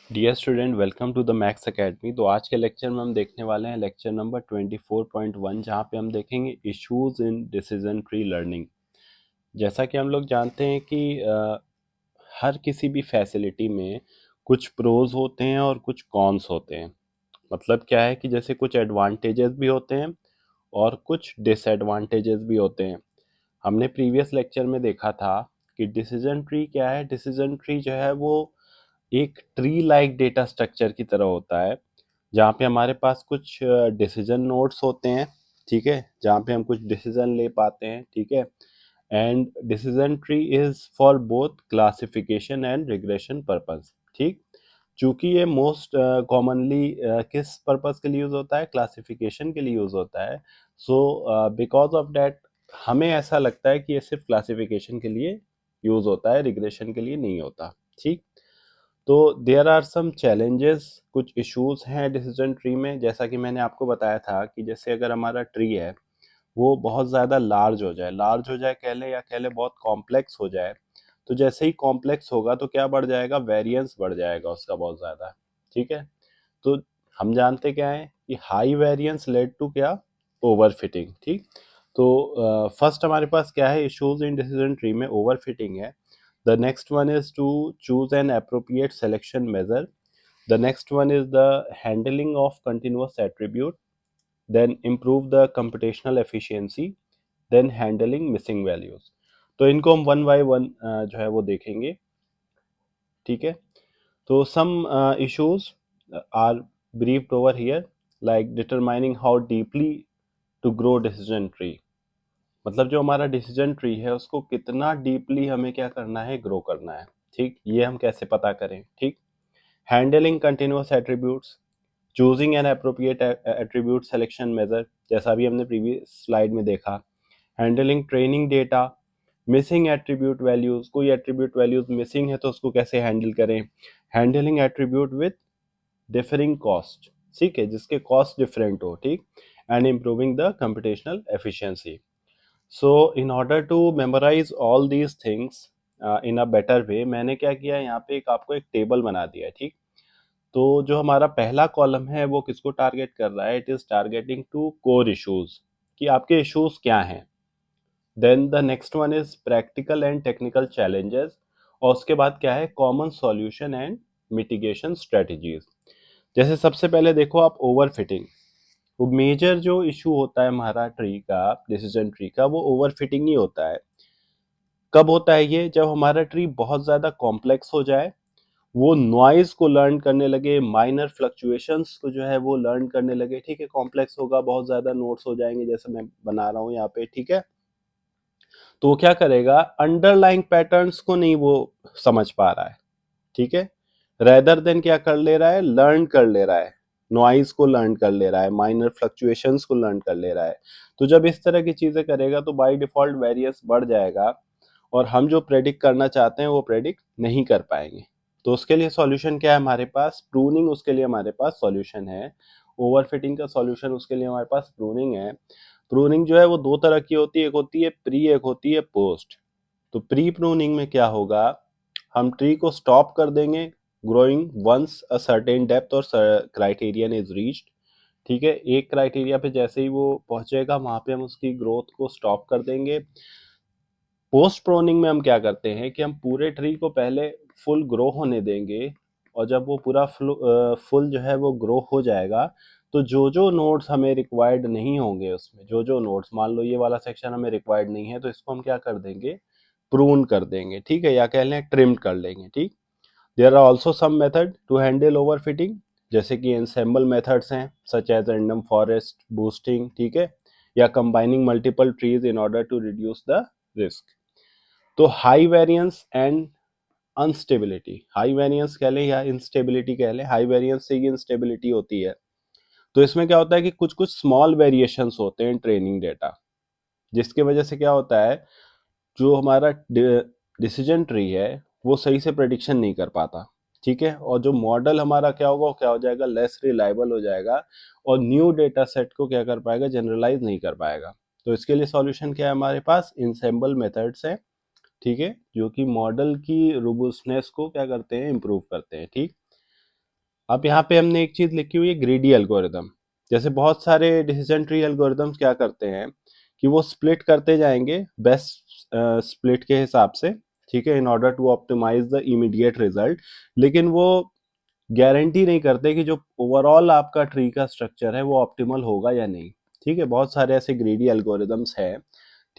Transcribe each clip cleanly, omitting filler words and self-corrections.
Dear student, welcome to the maths academy. तो आज के लेक्चर में हम देखने वाले हैं लेक्चर नंबर 24.1, जहाँ पे हम देखेंगे issues in decision tree learning. जैसा कि हम लोग जानते हैं कि हर किसी भी फैसिलिटी में कुछ प्रोज होते हैं और कुछ कॉन्स होते हैं। मतलब क्या है कि जैसे कुछ एडवांटेजेस भी होते हैं और कुछ डिसएडवांटेजेस भी होते हैं। हमने प्रीवियस लेक्चर में देखा था कि डिसीजन ट्री क्या है। डिसीजन ट्री जो है वो एक ट्री लाइक डेटा स्ट्रक्चर की तरह होता है, जहाँ पे हमारे पास कुछ डिसीजन नोड्स होते हैं, ठीक है, जहाँ पे हम कुछ डिसीजन ले पाते हैं, ठीक है। And decision tree is for both classification and regression purpose, ठीक। चूंकि ये मोस्ट कॉमनली किस पर्पस के लिए यूज होता है, क्लासिफिकेशन के लिए यूज होता है। सो बिकॉज ऑफ दैट हमें ऐसा लगता है कि ये सिर्फ क्लासिफिकेशन के लिए यूज होता है, रिग्रेशन के लिए नहीं होता, ठीक। तो देयर आर सम चैलेंजेस, कुछ इश्यूज हैं डिसीजन ट्री में। जैसा कि मैंने आपको बताया था कि जैसे अगर हमारा ट्री है वो बहुत ज़्यादा लार्ज हो जाए कह लें, या कह लें बहुत कॉम्प्लेक्स हो जाए, तो जैसे ही कॉम्प्लेक्स होगा तो क्या बढ़ जाएगा, वेरिएंस बढ़ जाएगा उसका बहुत ज़्यादा, ठीक है। तो हम जानते क्या है कि हाई वेरिएंस लेड टू क्या, ओवर फिटिंग, ठीक। तो फर्स्ट हमारे पास क्या है, इश्यूज इन डिसीजन ट्री में ओवर फिटिंग है। The next one is to choose an appropriate selection measure. The next one is the handling of continuous attribute. Then improve the computational efficiency. Then handling missing values. तो इनको हम one by one जो है वो देखेंगे, ठीक है। तो सम issues are briefed over here, like determining how deeply to grow decision tree. मतलब जो हमारा डिसीजन ट्री है उसको कितना डीपली हमें क्या करना है, ग्रो करना है, ठीक। ये हम कैसे पता करें, ठीक। Handling continuous attributes, choosing an appropriate attribute selection method, जैसा भी हमने प्रीवियस स्लाइड में देखा। Handling training data, missing attribute values, कोई एट्रीब्यूट वैल्यूज मिसिंग है तो उसको कैसे हैंडल करें। Handling attribute with differing cost, ठीक है, जिसके कॉस्ट डिफरेंट हो, ठीक। And improving the computational efficiency. So in order to memorize all these things in a better way, मैंने क्या किया, यहाँ पे आपको एक टेबल बना दिया है, ठीक। तो जो हमारा पहला कॉलम है वो किसको टारगेट कर रहा है, it is targeting to core issues, कि आपके इश्यूज क्या हैं। Then the next one is practical and technical challenges, और उसके बाद क्या है, common solution and mitigation strategies. जैसे सबसे पहले देखो आप, ओवर फिटिंग। वो मेजर जो इशू होता है हमारा ट्री का, डिसीजन ट्री का, वो ओवर फिटिंग ही होता है। कब होता है ये, जब हमारा ट्री बहुत ज़्यादा कॉम्प्लेक्स हो जाए, वो नॉइज को लर्न करने लगे, माइनर फ्लक्चुएशंस को जो है वो लर्न करने लगे, ठीक है। कॉम्प्लेक्स होगा, बहुत ज़्यादा नोट्स हो जाएंगे, जैसे मैं बना रहा हूँ यहाँ पे, ठीक है। तो वो क्या करेगा, अंडरलाइंग पैटर्न्स को नहीं वो समझ पा रहा है, ठीक है। रेदर देन क्या कर ले रहा है, लर्न कर ले रहा है, नॉइज को लर्न कर ले रहा है, माइनर फ्लक्चुएशंस को लर्न कर ले रहा है। तो जब इस तरह की चीजें करेगा तो बाय डिफॉल्ट वेरिएंस बढ़ जाएगा, और हम जो प्रेडिक्ट करना चाहते हैं वो प्रेडिक्ट नहीं कर पाएंगे। तो उसके लिए सॉल्यूशन क्या है हमारे पास, प्रूनिंग, उसके लिए हमारे पास सॉल्यूशन है। ओवरफिटिंग का सॉल्यूशन, उसके लिए हमारे पास प्रूनिंग है। प्रूनिंग जो है वो दो तरह की होती है, एक होती है प्री, एक होती है पोस्ट। तो प्री प्रूनिंग में क्या होगा, हम ट्री को स्टॉप कर देंगे growing once a certain depth और क्राइटेरियन इज रीच्ड, ठीक है। एक क्राइटेरिया पे जैसे ही वो पहुंचेगा वहां पे हम उसकी ग्रोथ को स्टॉप कर देंगे। पोस्ट प्रोनिंग में हम क्या करते हैं कि हम पूरे ट्री को पहले फुल ग्रो होने देंगे, और जब वो पूरा फुल जो है वो ग्रो हो जाएगा, तो जो जो नोड्स हमें रिक्वायर्ड नहीं होंगे, उसमें जो जो नोड्स, मान लो ये वाला सेक्शन हमें रिक्वायर्ड नहीं है, तो इसको हम क्या कर देंगे, प्रून कर देंगे, ठीक है, या कह लें ट्रिम कर लेंगे, ठीक। There are also some method to handle overfitting, जैसे कि एनसेम्बल मेथड्स हैं, such as random forest boosting, ठीक है, या combining multiple trees in order to reduce the risk. तो high variance and instability, high variance कह लें या इंस्टेबिलिटी कह लें, हाई वेरिएंस से ही इंस्टेबिलिटी होती है। तो इसमें क्या होता है कि कुछ कुछ स्मॉल वेरिएशंस होते हैं ट्रेनिंग डेटा, जिसकी वजह से क्या होता है, जो हमारा डिसीजन ट्री है वो सही से प्रेडिक्शन नहीं कर पाता, ठीक है। और जो मॉडल हमारा क्या होगा, वो क्या हो जाएगा, लेस रिलायबल हो जाएगा, और न्यू डेटा सेट को क्या कर पाएगा, जनरलाइज नहीं कर पाएगा। तो इसके लिए सॉल्यूशन क्या है हमारे पास, इंसेम्बल मेथड्स है, ठीक है, जो कि मॉडल की रोबustनेस को क्या करते हैं, इंप्रूव करते हैं, ठीक। अब यहाँ पे हमने एक चीज लिखी हुई है, ग्रीडी एल्गोरिदम। जैसे बहुत सारे डिसीजन ट्री एल्गोरिदम्स क्या करते हैं कि वो स्प्लिट करते जाएंगे बेस्ट स्प्लिट के हिसाब से, ठीक है, in order to optimize the immediate result, लेकिन वो गारंटी नहीं करते कि जो ओवरऑल आपका ट्री का स्ट्रक्चर है वो ऑप्टिमल होगा या नहीं। ठीक है, बहुत सारे ऐसे ग्रीडी एल्गोरिदम्स हैं।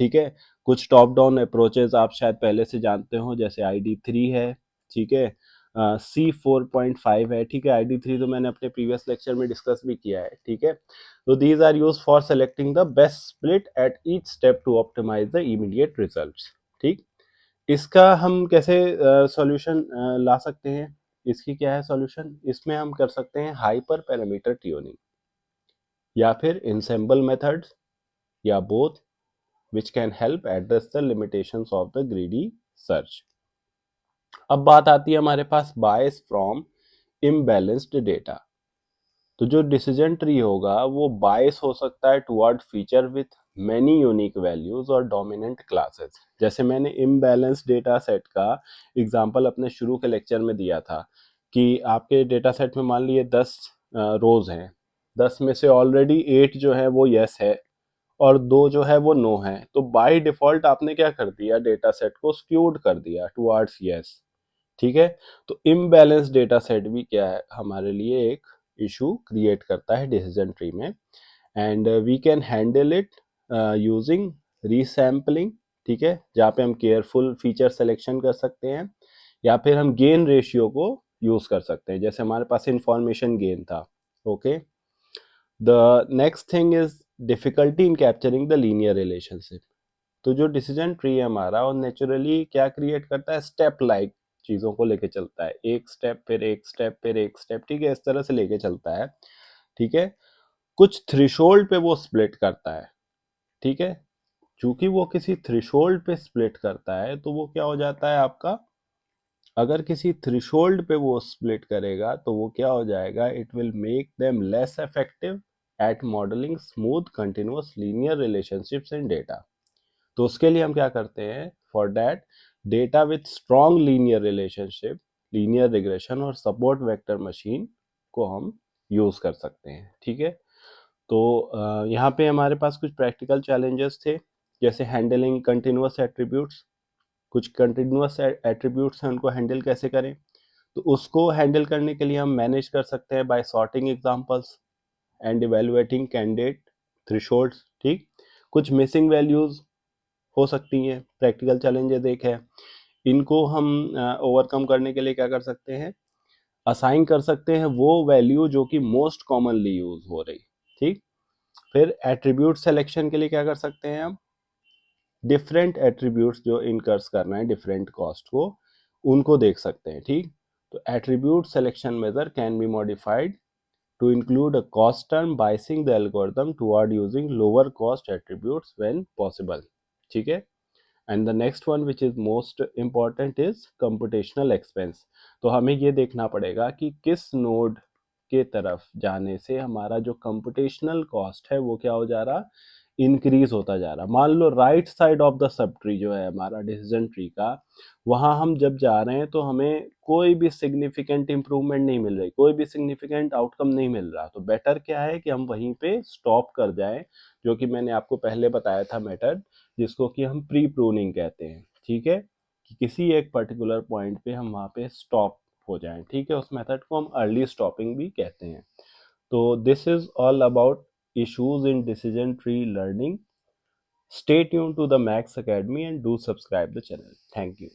ठीक है, कुछ टॉप डाउन अप्रोचेस आप शायद पहले से जानते हो, जैसे ID3 है, ठीक है, C4.5 है, ठीक है। ID3 तो मैंने अपने प्रीवियस लेक्चर में डिस्कस भी किया है, ठीक है। तो these are use for selecting the best split at each step to optimize the immediate results. ठीक, इसका हम कैसे सॉल्यूशन ला सकते हैं? इसकी क्या है सॉल्यूशन? इसमें हम कर सकते हैं हाइपर पैरामीटर ट्यूनिंग, या फिर इंसेंबल मेथड्स, या both, which can help address the limitations of the greedy search. अब बात आती है हमारे पास bias from imbalanced data। तो जो डिसीजन ट्री होगा वो बायस हो सकता है toward feature with many unique values और डोमिनेंट क्लासेस। जैसे मैंने इम्बैलेंस डेटा सेट का एग्जांपल अपने शुरू के लेक्चर में दिया था कि आपके डेटा सेट में मान लिए 10 रोज हैं, 10 में से ऑलरेडी 8 जो है वो यस है और 2 जो है वो नो है, तो बाय डिफॉल्ट आपने क्या कर दिया, डेटा सेट को स्क्यूड कर दिया टुवर्ड्स यस। ठीक है, तो इम्बैलेंस डेटा सेट भी क्या है हमारे लिए एक इशू क्रिएट करता है डिसीजन ट्री में, and we can handle it using resampling. ठीक है, जहाँ पे हम केयरफुल फीचर सिलेक्शन कर सकते हैं, या फिर हम गेन रेशियो को यूज कर सकते हैं, जैसे हमारे पास इंफॉर्मेशन गेन था। Okay, the next thing is difficulty in capturing the linear relationship. तो जो डिसीजन ट्री है हमारा वो नेचुरली क्या क्रिएट करता है, स्टेप लाइक चीजों को लेके चलता है, एक स्टेप फिर एक स्टेप फिर एक स्टेप, ठीक है, इस तरह से लेके चलता है। ठीक है, कुछ थ्रेशोल्ड पे वो स्प्लिट करता है। ठीक है, चूंकि वो किसी थ्रेशोल्ड पे स्प्लिट करता है तो वो क्या हो जाता है आपका, अगर किसी थ्रेशोल्ड पे वो स्प्लिट करेगा तो वो क्या हो जाएगा, it will make them less effective eight modelling smooth continuous linear relationships in data. तो उसके लिए हम क्या करते हैं, for that data with strong linear relationship, linear regression और सपोर्ट वेक्टर मशीन को हम यूज कर सकते हैं। ठीक है, तो यहाँ पे हमारे पास कुछ प्रैक्टिकल चैलेंजेस थे, जैसे हैंडलिंग कंटिन्यूअस एट्रीब्यूट्स। कुछ कंटिन्यूअस एट्रीब्यूट्स हैं, उनको हैंडल कैसे करें, तो उसको हैंडल करने के लिए हम मैनेज कर सकते हैं by sorting examples and evaluating candidate thresholds. ठीक, कुछ मिसिंग वैल्यूज हो सकती हैं, प्रैक्टिकल चैलेंजेस एक है, इनको हम ओवरकम करने के लिए क्या कर सकते हैं, असाइन कर सकते हैं वो वैल्यू जो कि मोस्ट कॉमनली यूज हो रही। ठीक, फिर एट्रीब्यूट सिलेक्शन के लिए क्या कर सकते हैं हम, डिफरेंट एट्रीब्यूट्स जो इनकर्स करना है डिफरेंट कॉस्ट को, उनको देख सकते हैं। ठीक, तो attribute selection method can be modified to include a cost term, biasing the algorithm toward using lower cost attributes when possible. ठीक है, and the next one which is most important is computational expense. तो हमें ये देखना पड़ेगा कि किस node के तरफ जाने से हमारा जो कंप्यूटेशनल कॉस्ट है वो क्या हो जा रहा, इंक्रीज होता जा रहा। मान लो right side of the sub tree जो है हमारा डिसीजन ट्री का, वहाँ हम जब जा रहे हैं तो हमें कोई भी सिग्निफिकेंट इंप्रूवमेंट नहीं मिल रही, कोई भी सिग्निफिकेंट आउटकम नहीं मिल रहा, तो बेटर क्या है कि हम वहीं पे स्टॉप कर जाएं, जो कि मैंने आपको पहले बताया था मेथड, जिसको कि हम प्री प्रूनिंग कहते हैं। ठीक है, कि किसी एक पर्टिकुलर पॉइंट पे हम वहाँ पे स्टॉप हो जाएं। ठीक है, उस मेथड को हम अर्ली स्टॉपिंग भी कहते हैं। तो this is all about issues in decision tree learning. Stay tuned to the Max Academy and do subscribe the channel. Thank you.